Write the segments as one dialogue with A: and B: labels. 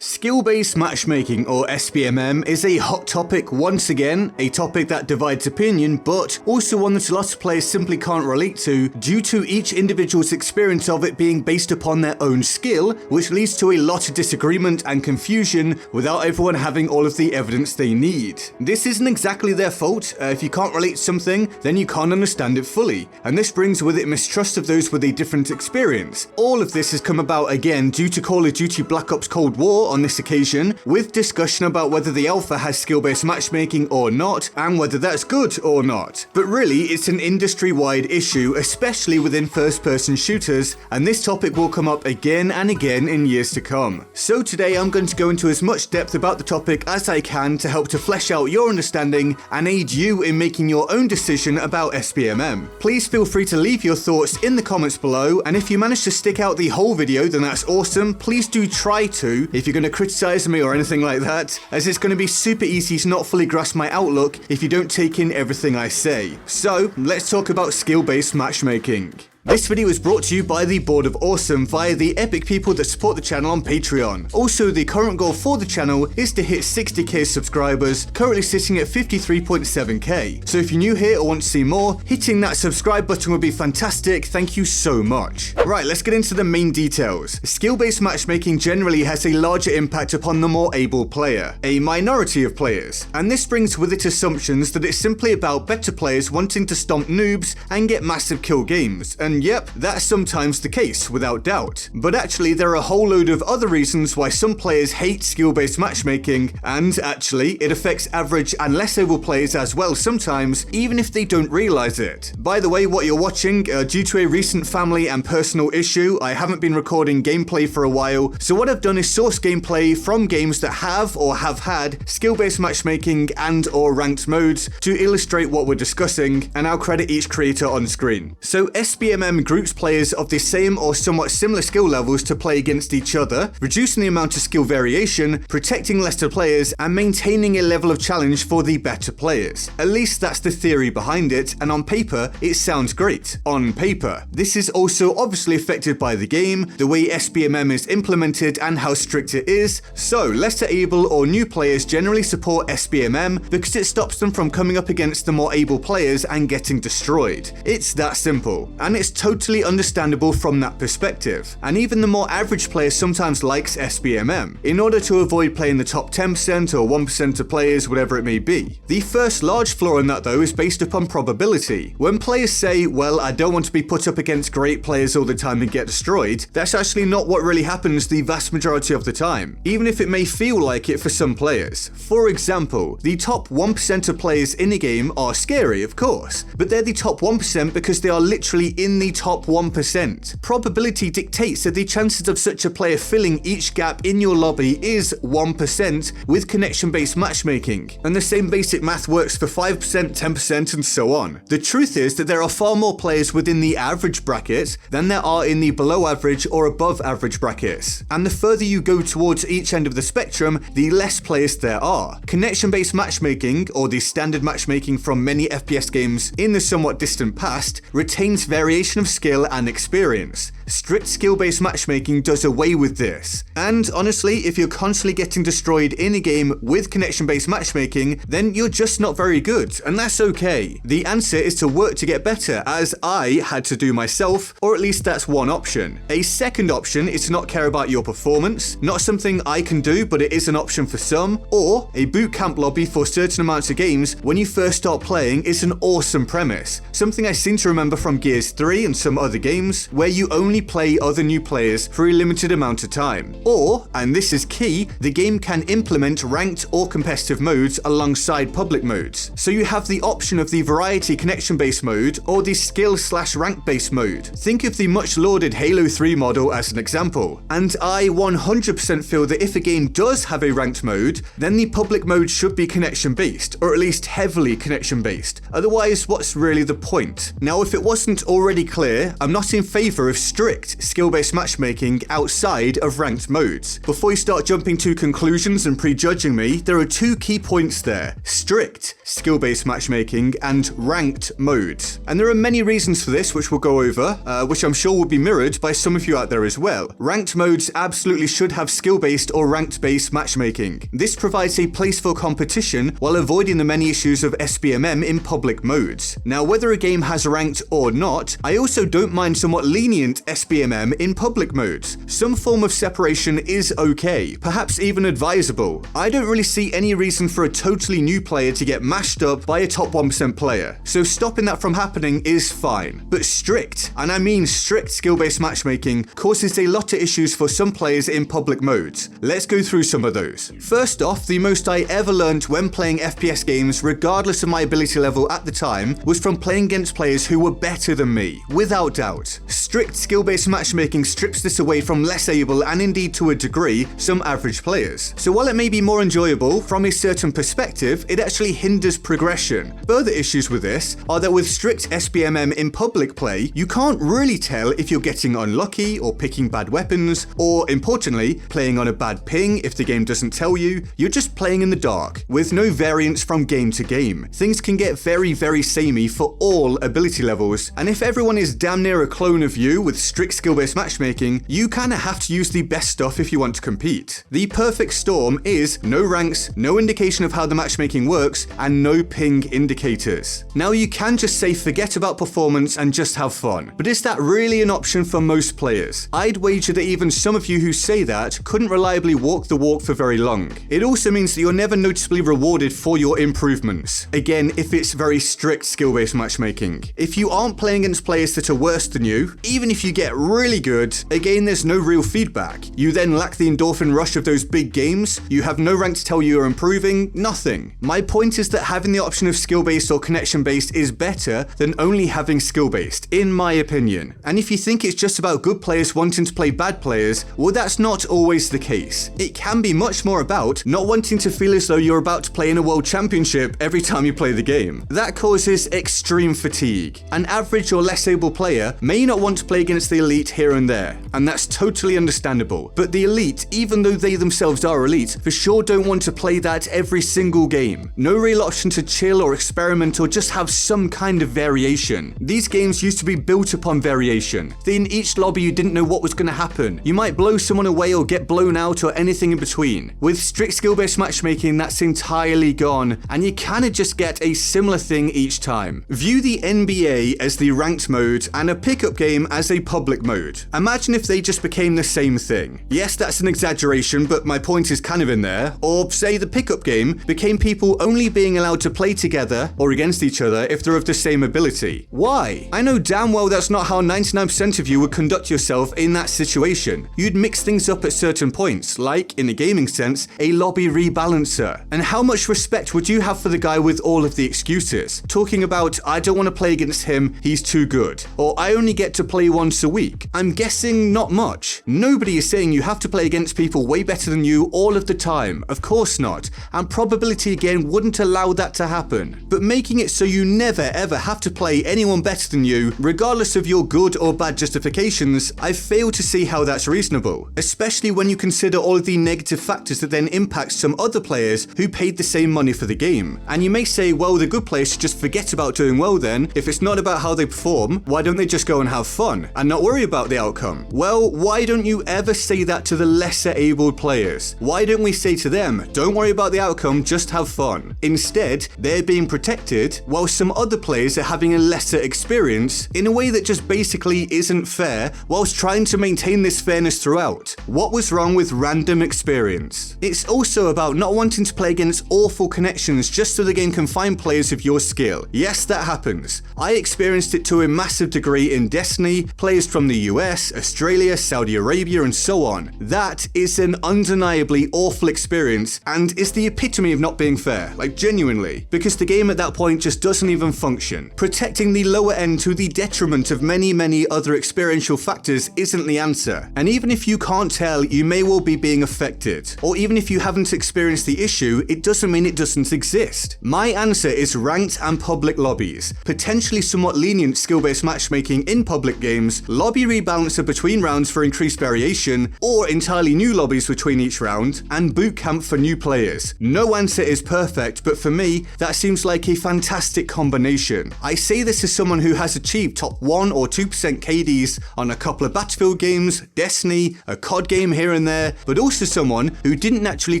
A: Skill-based matchmaking, or SBMM, is a hot topic once again, a topic that divides opinion, but also one that a lot of players simply can't relate to due to each individual's experience of it being based upon their own skill, which leads to a lot of disagreement and confusion without everyone having all of the evidence they need. This isn't exactly their fault. If you can't relate to something, then you can't understand it fully, and this brings with it mistrust of those with a different experience. All of this has come about again due to Call of Duty Black Ops Cold War on this occasion, with discussion about whether the alpha has skill-based matchmaking or not, and whether that's good or not. But really, it's an industry-wide issue, especially within first-person shooters, and this topic will come up again and again in years to come. So today I'm going to go into as much depth about the topic as I can to help to flesh out your understanding and aid you in making your own decision about SBMM. Please feel free to leave your thoughts in the comments below, and if you manage to stick out the whole video, then that's awesome. Please do try to, if you're going to criticize me or anything like that, as it's going to be super easy to not fully grasp my outlook if you don't take in everything I say. So let's talk about skill-based matchmaking. This video is brought to you by the Board of Awesome via the epic people that support the channel on Patreon. Also, the current goal for the channel is to hit 60k subscribers, currently sitting at 53.7k. So if you're new here or want to see more, hitting that subscribe button would be fantastic. Thank you so much. Right, let's get into the main details. Skill-based matchmaking generally has a larger impact upon the more able player, a minority of players, and this brings with it assumptions that it's simply about better players wanting to stomp noobs and get massive kill games, and yep, that's sometimes the case, without doubt. But actually, there are a whole load of other reasons why some players hate skill-based matchmaking, and actually, it affects average and less able players as well sometimes, even if they don't realize it. By the way, what you're watching, due to a recent family and personal issue, I haven't been recording gameplay for a while, so what I've done is source gameplay from games that have or have had skill-based matchmaking and or ranked modes to illustrate what we're discussing, and I'll credit each creator on screen. So SBMM groups players of the same or somewhat similar skill levels to play against each other, reducing the amount of skill variation, protecting lesser players, and maintaining a level of challenge for the better players. At least that's the theory behind it, and on paper, it sounds great. On paper. This is also obviously affected by the game, the way SBMM is implemented, and how strict it is, so lesser able or new players generally support SBMM because it stops them from coming up against the more able players and getting destroyed. It's that simple, and it's totally understandable from that perspective. And even the more average player sometimes likes SBMM, in order to avoid playing the top 10% or 1% of players, whatever it may be. The first large flaw in that though is based upon probability. When players say, well, I don't want to be put up against great players all the time and get destroyed, that's actually not what really happens the vast majority of the time, even if it may feel like it for some players. For example, the top 1% of players in a game are scary, of course, but they're the top 1% because they are literally in the top 1%. Probability dictates that the chances of such a player filling each gap in your lobby is 1% with connection-based matchmaking, and the same basic math works for 5%, 10%, and so on. The truth is that there are far more players within the average bracket than there are in the below average or above average brackets, and the further you go towards each end of the spectrum, the less players there are. Connection-based matchmaking, or the standard matchmaking from many FPS games in the somewhat distant past, retains variation of skill and experience. Strict skill-based matchmaking does away with this. And honestly, if you're constantly getting destroyed in a game with connection-based matchmaking, then you're just not very good, and that's okay. The answer is to work to get better, as I had to do myself, or at least that's one option. A second option is to not care about your performance, not something I can do, but it is an option for some, or a boot camp lobby for certain amounts of games when you first start playing is an awesome premise. Something I seem to remember from Gears 3 and some other games, where you only play other new players for a limited amount of time. Or, and this is key, the game can implement ranked or competitive modes alongside public modes. So you have the option of the variety connection-based mode or the skill/rank-based mode. Think of the much lauded Halo 3 model as an example. And I 100% feel that if a game does have a ranked mode, then the public mode should be connection-based, or at least heavily connection-based. Otherwise, what's really the point? Now, if it wasn't already clear, I'm not in favor of strict strict skill-based matchmaking outside of ranked modes. Before you start jumping to conclusions and prejudging me, there are two key points there: strict skill-based matchmaking and ranked modes. And there are many reasons for this, which we'll go over, which I'm sure will be mirrored by some of you out there as well. Ranked modes absolutely should have skill-based or ranked-based matchmaking. This provides a place for competition while avoiding the many issues of SBMM in public modes. Now, whether a game has ranked or not, I also don't mind somewhat lenient SBMM in public modes. Some form of separation is okay, perhaps even advisable. I don't really see any reason for a totally new player to get mashed up by a top 1% player, so stopping that from happening is fine. But strict, and I mean strict skill-based matchmaking, causes a lot of issues for some players in public modes. Let's go through some of those. First off, the most I ever learned when playing FPS games, regardless of my ability level at the time, was from playing against players who were better than me, without doubt. Strict skill-based matchmaking strips this away from less able, and indeed to a degree, some average players. So while it may be more enjoyable from a certain perspective, it actually hinders progression. Further issues with this are that with strict SBMM in public play, you can't really tell if you're getting unlucky or picking bad weapons, or importantly, playing on a bad ping if the game doesn't tell you. You're just playing in the dark, with no variance from game to game. Things can get very, very samey for all ability levels, and if everyone is damn near a clone of you with strict skill-based matchmaking, you kinda have to use the best stuff if you want to compete. The perfect storm is no ranks, no indication of how the matchmaking works, and no ping indicators. Now, you can just say forget about performance and just have fun, but is that really an option for most players? I'd wager that even some of you who say that couldn't reliably walk the walk for very long. It also means that you're never noticeably rewarded for your improvements. Again, if it's very strict skill-based matchmaking. If you aren't playing against players that are worse than you, even if you get really good, again, there's no real feedback. You then lack the endorphin rush of those big games, you have no rank to tell you you're improving, nothing. My point is that having the option of skill-based or connection-based is better than only having skill-based, in my opinion. And if you think it's just about good players wanting to play bad players, well, that's not always the case. It can be much more about not wanting to feel as though you're about to play in a world championship every time you play the game. That causes extreme fatigue. An average or less able player may not want to play against the elite here and there, and that's totally understandable. But the elite, even though they themselves are elite, for sure don't want to play that every single game. No real option to chill or experiment or just have some kind of variation. These games used to be built upon variation. In each lobby you didn't know what was going to happen. You might blow someone away or get blown out or anything in between. With strict skill-based matchmaking, that's entirely gone, and you kinda just get a similar thing each time. View the NBA as the ranked mode and a pickup game as a public mode. Imagine if they just became the same thing. Yes, that's an exaggeration, but my point is kind of in there. Or say the pickup game became people only being allowed to play together or against each other if they're of the same ability. Why? I know damn well that's not how 99% of you would conduct yourself in that situation. You'd mix things up at certain points, like, in a gaming sense, a lobby rebalancer. And how much respect would you have for the guy with all of the excuses? Talking about, I don't want to play against him, he's too good. Or I only get to play once a week. I'm guessing not much. Nobody is saying you have to play against people way better than you all of the time. Of course not. And probability again wouldn't allow that to happen. But making it so you never ever have to play anyone better than you, regardless of your good or bad justifications, I fail to see how that's reasonable. Especially when you consider all of the negative factors that then impact some other players who paid the same money for the game. And you may say, well, the good players should just forget about doing well then. If it's not about how they perform, why don't they just go and have fun and not worry about the outcome? Well, why don't you ever say that to the lesser abled players? Why don't we say to them, don't worry about the outcome, just have fun? Instead, they're being protected while some other players are having a lesser experience in a way that just basically isn't fair, whilst trying to maintain this fairness throughout. What was wrong with random experience? It's also about not wanting to play against awful connections just so the game can find players of your skill. Yes, that happens. I experienced it to a massive degree in Destiny, players from the US, Australia, Saudi Arabia, and so on. That is an undeniably awful experience and is the epitome of not being fair, like genuinely, because the game at that point just doesn't even function. Protecting the lower end to the detriment of many other experiential factors isn't the answer. And even if you can't tell, you may well be being affected. Or even if you haven't experienced the issue, it doesn't mean it doesn't exist. My answer is ranked and public lobbies, potentially somewhat lenient skill-based matchmaking in public games, lobby rebalancer between rounds for increased variation, or entirely new lobbies between each round, and bootcamp for new players. No answer is perfect, but for me, that seems like a fantastic combination. I say this as someone who has achieved top 1 or 2% KDs on a couple of Battlefield games, Destiny, a COD game here and there, but also someone who didn't naturally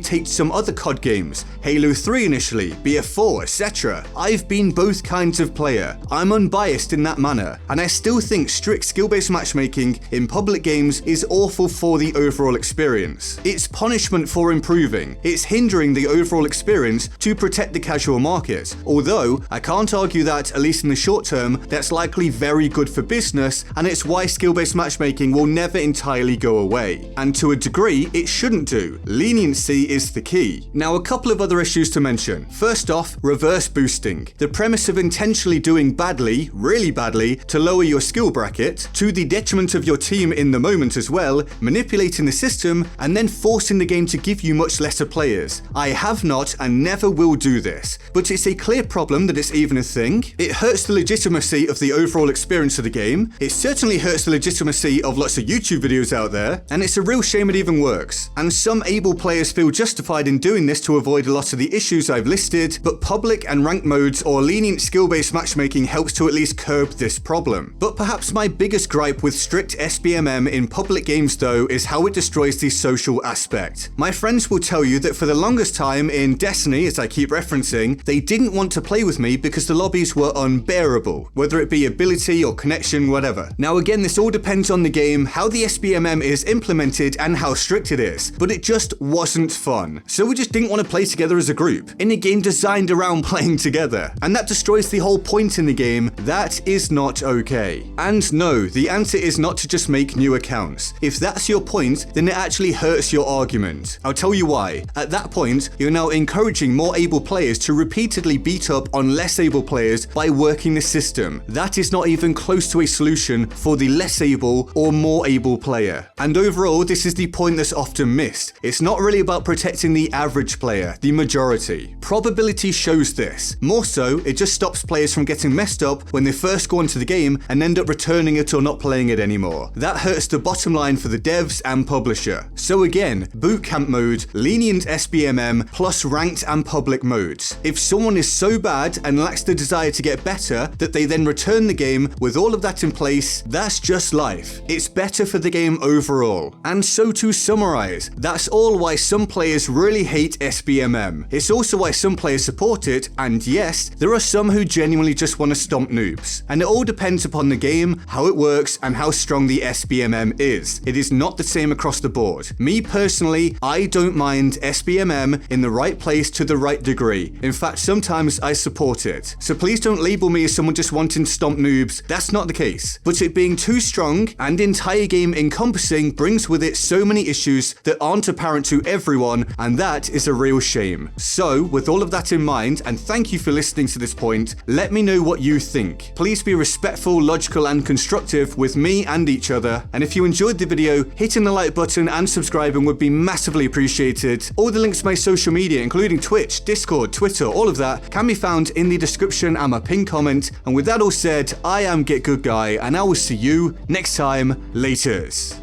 A: take to some other COD games, Halo 3 initially, BF4, etc. I've been both kinds of player. I'm unbiased in that manner, and I still think strict skill-based matchmaking in public games is awful for the overall experience. It's punishment for improving. It's hindering the overall experience to protect the casual market. Although, I can't argue that, at least in the short term, that's likely very good for business, and it's why skill-based matchmaking will never entirely go away. And to a degree, it shouldn't do. Leniency is the key. Now, a couple of other issues to mention. First off, reverse boosting. The premise of intentionally doing badly, really badly, to lower your skill bracket, to the detriment of your team in the moment as well, manipulating the system, and then forcing the game to give you much lesser players. I have not and never will do this, but it's a clear problem that it's even a thing. It hurts the legitimacy of the overall experience of the game. It certainly hurts the legitimacy of lots of YouTube videos out there, and it's a real shame it even works. And some able players feel justified in doing this to avoid a lot of the issues I've listed, but public and ranked modes or lenient skill-based matchmaking helps to at least curb this problem. But perhaps my biggest gripe with strict SBMM in public games though is how it destroys the social aspect. My friends will tell you that for the longest time in Destiny, as I keep referencing, they didn't want to play with me because the lobbies were unbearable, whether it be ability or connection, whatever. Now again, this all depends on the game, how the SBMM is implemented and how strict it is, but it just wasn't fun. So we just didn't want to play together as a group, in a game designed around playing together. And that destroys the whole point in the game. That is not okay. And no, the answer is not to just make new accounts. If that's your point, then it actually hurts your argument. I'll tell you why. At that point, you're now encouraging more able players to repeatedly beat up on less able players by working the system. That is not even close to a solution for the less able or more able player. And overall, this is the point that's often missed. It's not really about protecting the average player, the majority. Probability shows this. More so, it just stops players from getting messed up when they first go into the game and end up returning it or not playing it anymore. That hurts the bottom line for the devs and publisher. So again, bootcamp mode, lenient SBMM, plus ranked and public modes. If someone is so bad and lacks the desire to get better that they then return the game with all of that in place, that's just life. It's better for the game overall. And so to summarize, that's all why some players really hate SBMM. It's also why some players support it, and yes, there are some who genuinely just want to stomp noobs. And it all depends upon the game, how it works, and how strong the SBMM is. It is not the same across the board. Me personally, I don't mind SBMM in the right place to the right degree. In fact, sometimes I support it. So please don't label me as someone just wanting to stomp noobs. That's not the case. But it being too strong and entire game encompassing brings with it so many issues that aren't apparent to everyone, and that is a real shame. So, with all of that in mind, and thank you for listening to this point, let me know what you think. Please be respectful, logical, and constructive with me and each other. And if you enjoyed the video, hitting the like button and subscribing would be massively appreciated. All the links to my social media, including Twitch, Discord, Twitter, all of that, can be found in the description and my pinned comment. And with that all said, I am GetGoodGuy, and I will see you next time. Laters.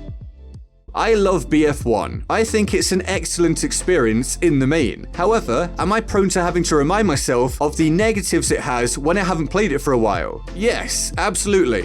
A: I love BF1. I think it's an excellent experience in the main. However, am I prone to having to remind myself of the negatives it has when I haven't played it for a while? Yes, absolutely.